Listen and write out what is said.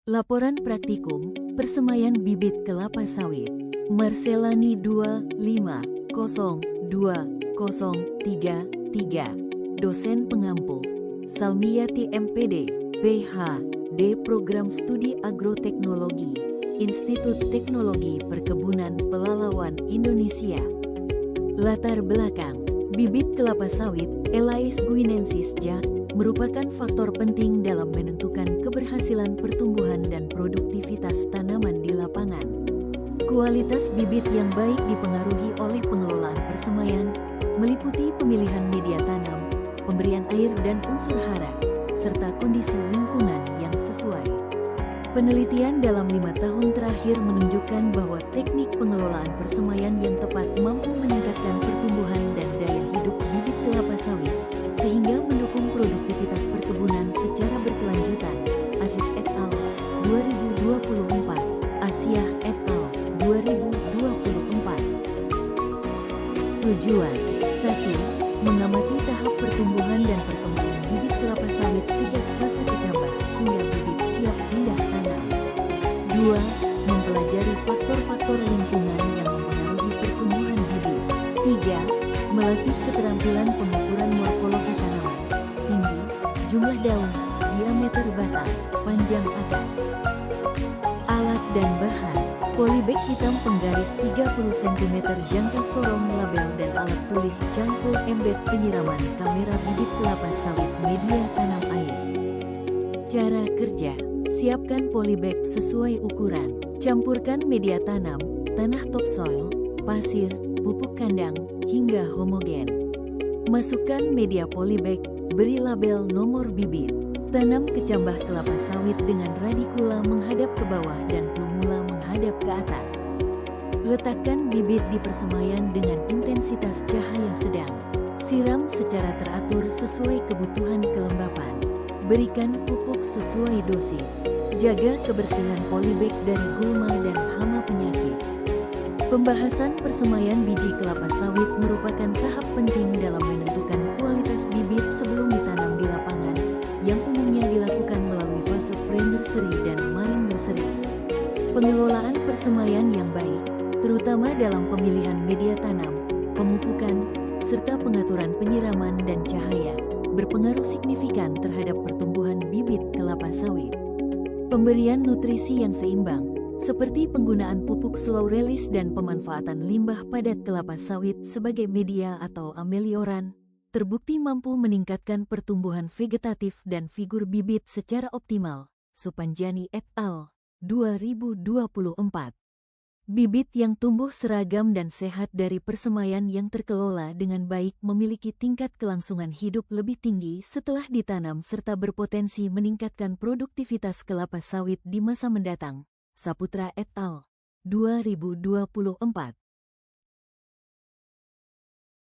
Laporan praktikum, persemaian bibit kelapa sawit. Marcelani 25020333. Dosen pengampu. Salmiati MPD, PhD Program Studi Agroteknologi, Institut Teknologi Perkebunan Pelalawan Indonesia. Latar belakang, bibit kelapa sawit, Elais guinensis JA, merupakan faktor penting dalam menentukan keberhasilan pertumbuhan dan produktivitas tanaman di lapangan. Kualitas bibit yang baik dipengaruhi oleh pengelolaan persemaian, meliputi pemilihan media tanam, pemberian air dan unsur hara, serta kondisi lingkungan yang sesuai. Penelitian dalam 5 tahun terakhir menunjukkan bahwa teknik pengelolaan persemaian yang tepat mampu meningkatkan pertumbuhan dan daya hidup bibit kelapa sawit, sehingga mendukung produktivitas perkebunan secara berkelanjutan. Aziz et al. 2024, Asyah et al. 2024. Tujuan 1. Mengamati tahap pertumbuhan dan perkembangan bibit kelapa sawit sejak fase kecambah hingga bibit siap pindah tanam. 2. Mempelajari faktor-faktor lingkungan yang mempengaruhi pertumbuhan bibit. 3. Melatih keterampilan pengukuran morfologi tanaman, tinggi, jumlah daun, diameter batang, panjang akar. Alat dan bahan, polybag hitam penggaris 30 cm jangka sorong label dan alat tulis cangkul embed penyiraman kamera bibit kelapa sawit media tanam air. Cara kerja, siapkan polybag sesuai ukuran, campurkan media tanam, tanah topsoil, pasir, pupuk kandang, hingga homogen. Masukkan media polybag, beri label nomor bibit. Tanam kecambah kelapa sawit dengan radikula menghadap ke bawah dan plumula menghadap ke atas. Letakkan bibit di persemaian dengan intensitas cahaya sedang. Siram secara teratur sesuai kebutuhan kelembapan. Berikan pupuk sesuai dosis. Jaga kebersihan polybag dari gulma dan hama penyakit. Pembahasan persemaian biji kelapa sawit merupakan tahap penting dalam menentukan kualitas bibit sebelum ditanam di lapangan, yang umumnya dilakukan melalui fase pre-nursery dan marine nursery. Pengelolaan persemaian yang baik, terutama dalam pemilihan media tanam, pemupukan, serta pengaturan penyiraman dan cahaya, berpengaruh signifikan terhadap pertumbuhan bibit kelapa sawit. Pemberian nutrisi yang seimbang, seperti penggunaan pupuk slow release dan pemanfaatan limbah padat kelapa sawit sebagai media atau amelioran, terbukti mampu meningkatkan pertumbuhan vegetatif dan figur bibit secara optimal. Supanjani et al. 2024. Bibit yang tumbuh seragam dan sehat dari persemaian yang terkelola dengan baik memiliki tingkat kelangsungan hidup lebih tinggi setelah ditanam serta berpotensi meningkatkan produktivitas kelapa sawit di masa mendatang. Saputra et al. 2024.